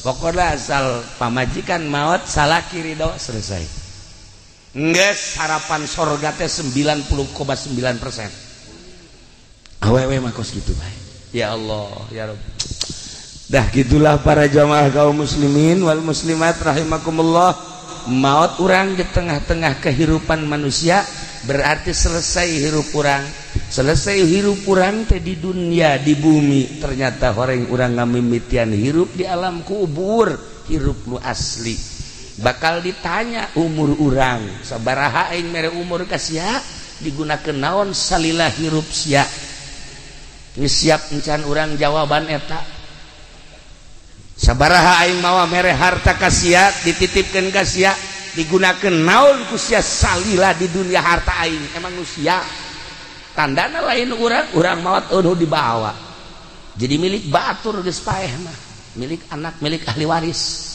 pokoknya asal pamajikan maot salaki ridho selesai geus harapan sorga teh 90,9% awewe mah kos kitu bae ya Allah ya Rabb dah gitulah para jamaah kaum muslimin wal muslimat rahimakumullah maut urang di tengah-tengah kehidupan manusia berarti selesai hirup urang teh di dunia di bumi ternyata horeng urang ngamimitian hirup di alam kubur hirup nu asli bakal ditanya umur urang sabaraha aing mere umur ka sia digunakeun naon salila hirup sia geus siap encan urang jawaban eta sabaraha aing mawa mere harta ka sia dititipkeun ka sia digunakeun naon ku sia salila di dunia harta aing emang nu sia tandana lain urang maot eueuh dibawa jadi milik batur geus paeh mah milik anak milik ahli waris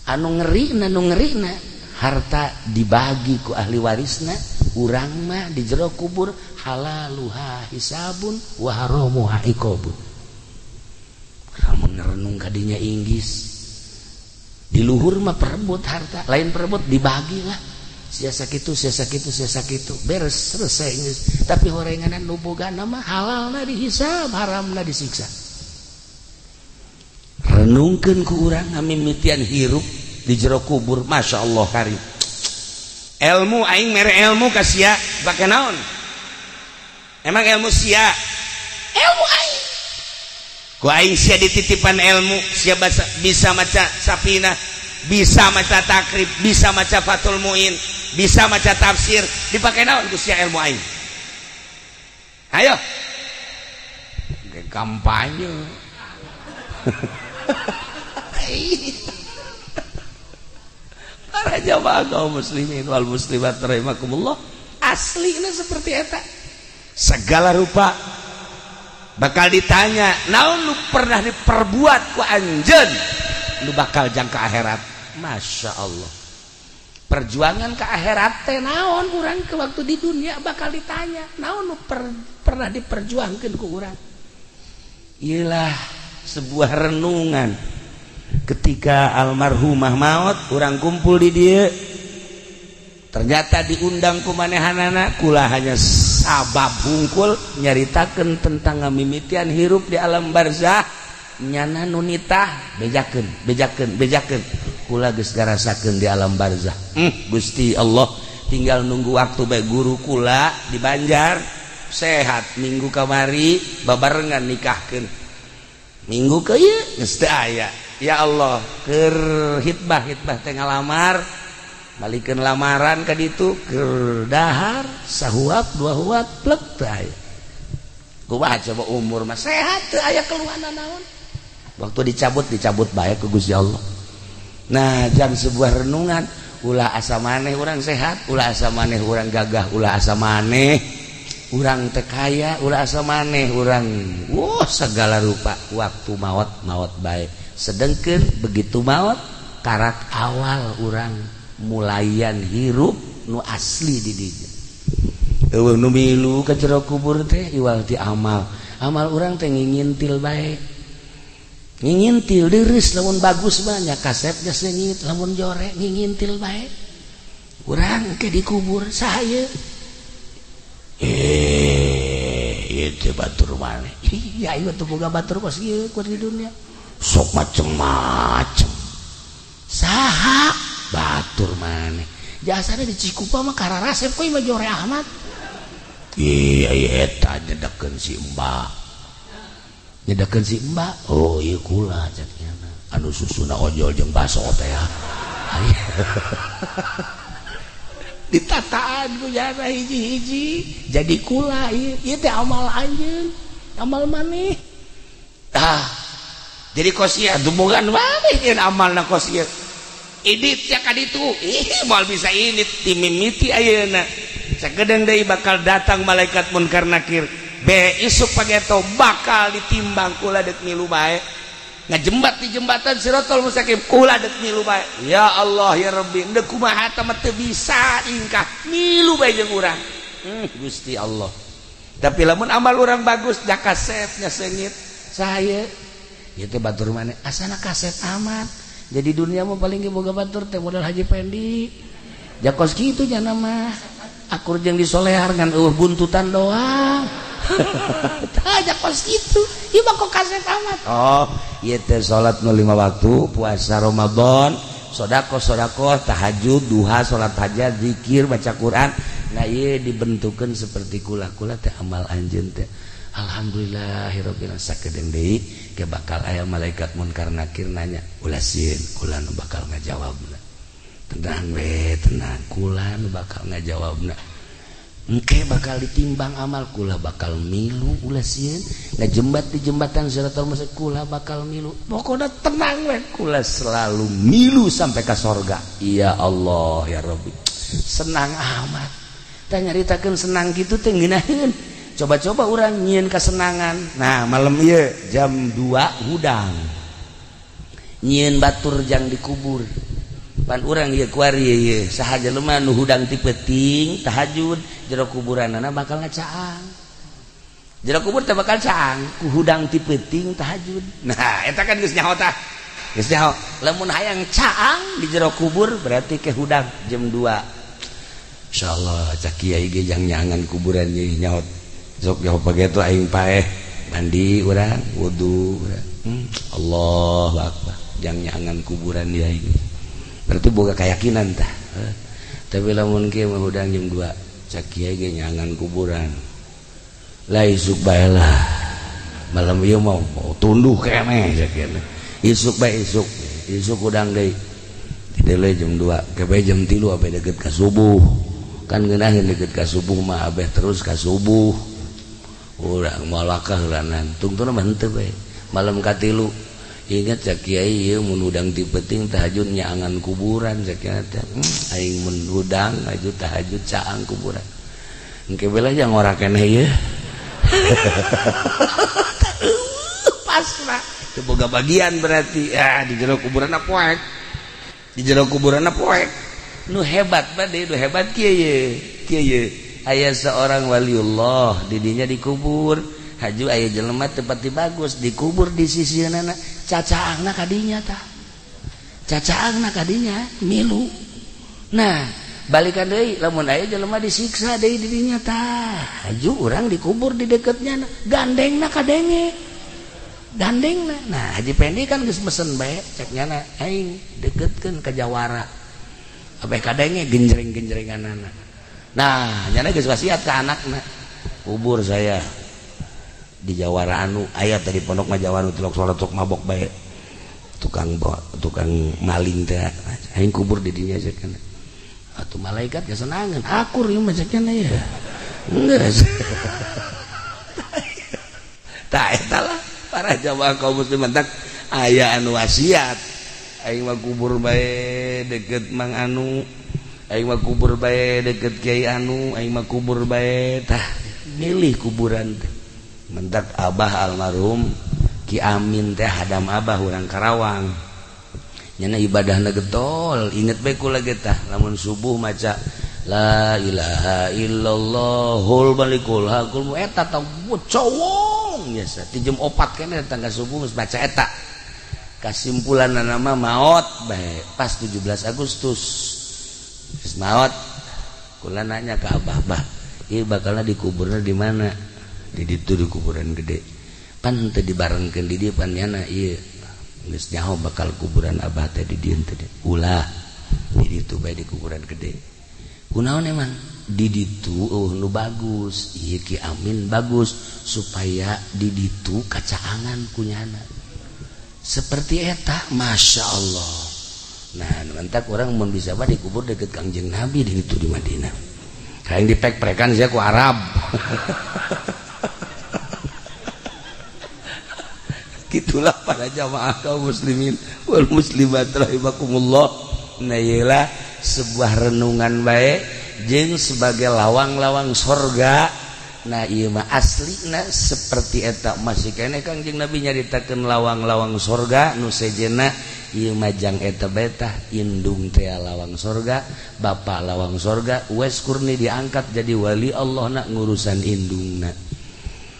anu ngerina harta dibagi ku ahli warisna urang mah di jero kubur halaluha hisabun wa haramuha iqabun lamun renung kadinya inggis di luhur mah perebut harta lain perebut dibagi lah sia sakitu beres selesai geus tapi horenganan nu bogana mah halalna dihisab haramna disiksa renungkeun ku urang ngamimitian hirup di jero kubur masyaallah karim ilmu aing mere ilmu ka sia bake naon emang ilmu sia ilmu aing ku aing sia dititipan ilmu sia bisa maca sapina bisa maca takrib bisa maca fatul muin bisa maca tafsir dipake naon ku sia ilmu aing ayo kampanye para jamaah kaum muslimin wal muslimat rahimakumullah aslinya seperti eta segala rupa bakal ditanya naon lu pernah diperbuat ku anjeun lu bakal jang ke akhirat masya Allah perjuangan ke akhirat teh naon urang ke waktu di dunia bakal ditanya naon lu pernah diperjuangkeun ku urang iyalah sebuah renungan ketika almarhumah maut urang kumpul di dia ternyata diundang ku manehanana kula hanya sabab hungkul nyaritakeun tentang ngamimitian hirup di alam barzah nyana nu nitah bejakeun kula geus garasakeun di alam barzah Gusti Allah tinggal nunggu waktu bae guru kula di Banjar sehat minggu kamari babarengan nikahkeun minggu ke ieu geus teu aya ya Allah keur hitbah teh ngalamar balikeun lamaran ka ditu keur dahar sahuap dua huap plek teh aya kumaha coba umur mah sehat teu aya keluhana naon waktu dicabut bae ku Gusti Allah nah jang sebuah renungan ulah asa maneh urang sehat ulah asa maneh urang gagah ulah asa maneh urang teh kaya ulah asa maneh urang segala rupa waktu maot baik sedengkeun begitu maot karak awal urang mulayan hirup nu asli di dinya eueuh nu milu ka jero kubur teh iwal ti amal urang teh ngingintil bae ngingintil deureus lamun bagus banyak kasetnya seungit lamun jorek ngingintil bae urang ke dikubur saha itu batur maneh iya ieu teh boga batur kos ieu ku di dunia sok macem-macem saha batur maneh jasana di Cikupa mah kararasep koy mah Jore Ahmad iya eta nyedekeun si Mbak oh ieu kula ceknya anu susuna ojol jeung baso teh ya ditataan ku jana hiji-hiji jadi kula ieu teh amal anjeun amal maneh jadi kosia dumungan maneh nyeun amalna kosia idit ya kaditu moal bisa ini timimiti ayeuna sakedeung deui bakal datang malaikat munkar nakir be isuk pageto bakal ditimbang kula deuk milu bae ngajembat di jembatan Siratal Mustaqim kula deuk milu bae ya Allah ya Rabbi endeu kumaha teh teu bisa ingkah milu bae jeung urang Gusti Allah tapi lamun amal urang bagus da kasetnya seungit saya ieu teh batur maneh asana kaset amat jadi dunia mah paling ge boga batur teh modal Haji Pendi jakos kitu nya mah akur jeung disolehar ngan eueuh buntutan doang tah jakos kitu ieu mah kok kaset amat oh ieu teh salat nu 5 waktu puasa Ramadan sedekah tahajud duha salat hajat zikir baca Quran nah ieu dibentukeun seperti kula teh amal anjeun teh alhamdulillahirabbil alamin sakedeung deui ke bakal aya malaikat munkar nakir nanya ulah sieun kula nu bakal ngajawabna tenang we tenang kula nu bakal ngajawabna engke bakal ditimbang amal kula bakal milu ulah sieun ngajembat di jembatan Siratal Mustaqim kula bakal milu pokona tenang we kula selalu milu sampai ka sorga ya Allah ya Rabbi senang amat tah nyaritakeun senang kitu teh ngeunaheun coba-coba orang nyieun kesenangan nah malam ieu jam 2 hudang nyieun batur jang dikubur pan urang ieu kuari ieu saha jelema nu hudang ti peuting tahajud jero kuburanna bakal ngacaang jero kubur teh bakal caang ku hudang ti peuting tahajud nah eta kan geus nyaho tah geus nyaho lamun hayang caang di jero kubur berarti ke hudang jam 2 insyaallah cak kiai ge jang nyangan kuburan ieu nyaho sok jauh pagetu aing paeh mandi urang wudu Allahu akbar jang nyangan kuburan dia ini berarti boga keyakinan tah tapi lamun kieu mah hudang jam 2 cak kiai ge nyangan kuburan lah isuk bae lah malam ieu mau tunduh keneh cak kieu isuk bae isuk hudang deui dideuleu jam 2 kebae jam 3 abe deukeut ka subuh kan ngeunaheun deukeut ka subuh mah abeh terus ka subuh urang malakah ulanan tungtuna mah henteu bae malam katilu ingat cak kiai ieu mun udang ti peuting tahajud nyaangan kuburan cak kiai teh aing mun udang aju tahajud caang kuburan engke bela yang ora keneh ieu pasrah teu boga bagian berarti di jero kuburanna poek di jero kuburanna poek nu hebat bade nu hebat kieu aya seorang waliullah didinya dikubur haju aya jelema tempatnya bagus dikubur di sisieunan cacaangna kadinya tah cacaangna kadinya milu nah balikan deui lamun aya jelema disiksa deui didinya tah haju urang dikubur di deketnya gandengna kadenge gandengna nah Haji Pendi kan geus mesen bae ceknya aing deketkeun ka jawara abeh kadenge genjreng-genjrenganana nah nyana geus wasiat ka anakna kubur saya di Jawara anu aya tadi pondok mah Jawara anu tilok salat sok mabok bae tukang maling teh aing kubur di dinya ceuk atuh malaikat kesenangan akur ieu mah ceuk nya ya geus tah eta lah para jamaah kaum muslimin tak aya anu wasiat aing mah kubur bae deket mang anu aing mah kubur bae deket kiai anu aing mah kubur bae tah milih kuburan teh mentak Abah almarhum Ki Amin teh hadam Abah urang Karawang nyana ibadahna getol inget bae kula tah lamun subuh maca la ilaha illallahul malikul hakul eta tah cowong biasa ti jam 4 keneh tangga subuh geus baca eta kasimpulanna nama maot bae pas 17 Agustus geus maot kula nanya ke Abah bah ieu bakalna dikuburna di mana di ditu di kuburan gede pan teu dibarengkeun di dieu pan nyana ieu geus nyaho bakal kuburan Abah teh di dieu teh ulah di ditu bae di kuburan gede kunaon emang di ditu nu bagus ieu Ki Amin bagus supaya di ditu kacaangan kunyana seperti eta Masya Allah. Nah mantak orang mun bisa bae dikubur deket Kangjeng Nabi di ditu di Madinah kayak dipek-pekan sia ku Arab gitulah para jamaah kaum muslimin wal muslimat rahimakumullah. Nah iyalah sebuah renungan baik jeung sebagai lawang-lawang sorga. Nah ieu mah aslina seperti eta masih keneh Kangjeng Nabi nyaritakeun lawang-lawang sorga nu sejenna ieu mah jang eta bae tah indung teh lawang sorga bapa lawang sorga wes kurni diangkat jadi wali Allah nak ngurusan indungna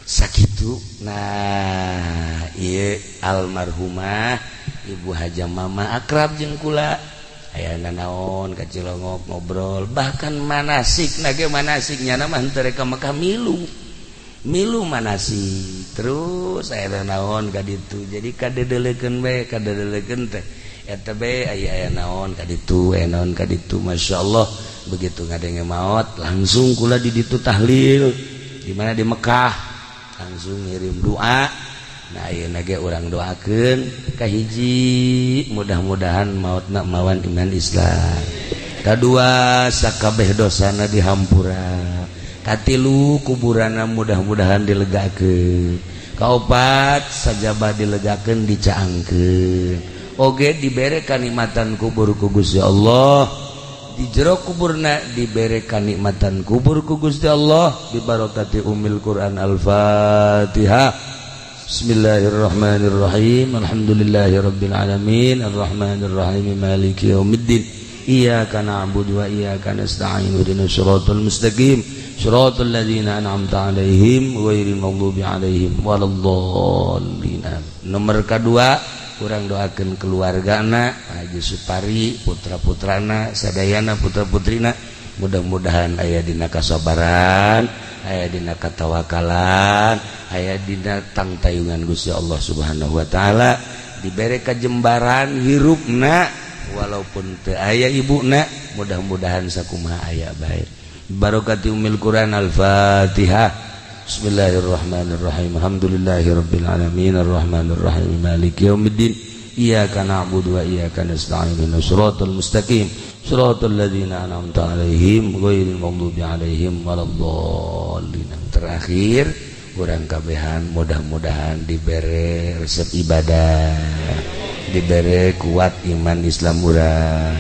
sakitu. Nah ieu almarhumah Ibu Haja Mama akrab jeung kula aya naon ka Cilongok ngobrol bahkan manasik nage manasiknya mah henteu rek ka Mekah milu manasik terus aya naon ka ditu jadi kadedelekeun bae kadedelekeun teh eta bae aya naon ka ditu aya naon ka ditu masyaallah begitu ngadenge maot langsung kula di ditu tahlil di mana di Mekah langsung ngirim doa. Nah ayeuna ge urang doakeun kahiji mudah-mudahan mautna mawan iman Islam, kadua sakabeh dosana dihampura, katilu kuburanna mudah-mudahan dilegakeun, kaopat sajabah dilegakeun dicaangkeun, oge dibere kanikmatan kubur ku Gusti Allah, di jero kuburna dibere kanikmatan kubur ku Gusti Allah bi barokati Ummul Quran Al-Fatihah. Bismillahirrahmanirrahim. Alhamdulillahirabbil alamin arrahmanir rahim maliki yaumiddin iyyaka na'budu wa iyyaka nasta'in ihdinas siratal mustaqim siratal ladzina an'amta 'alaihim ghairil maghdubi 'alaihim waladdallin. Nomor kedua kurang doakeun keluargana Haji Supari putra-putrana sadayana putra-putrina mudah-mudahan aya dina kasabaran aya dina katawakalan aya dina tangtayungan Gusti Allah Subhanahu wa taala dibere kajembaran hirupna walaupun teu aya ibuna mudah-mudahan sakumaha aya bae barokati Ummul Quran Al-Fatihah. Bismillahirrahmanirrahim. Alhamdulillahirabbil alamin arrahmanir rahim maliki yaumiddin iyyaka na'budu wa iyyaka nasta'in ihdinas siratal mustaqim siratal ladzina an'amta 'alaihim ghairil maghdubi 'alaihim waladdallin. Terakhir urang kabehan mudah-mudahan dibere resep ibadah, dibere kuat iman Islam urang,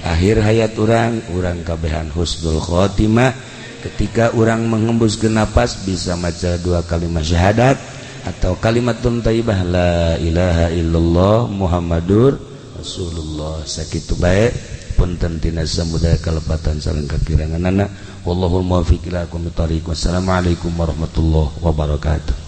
akhir hayat urang kabehan husnul khotimah. Ketika orang mengembuskan napas bisa maca 2 kalimat syahadat atau kalimatun thayyibah la ilaha illallah Muhammadur Rasulullah sakitu bae punten tina samudaya kalepatan sareng kakiranganana wallahul muwaffiq ila aqwamit thoriq. Wassalamualaikum warahmatullahi wabarakatuh.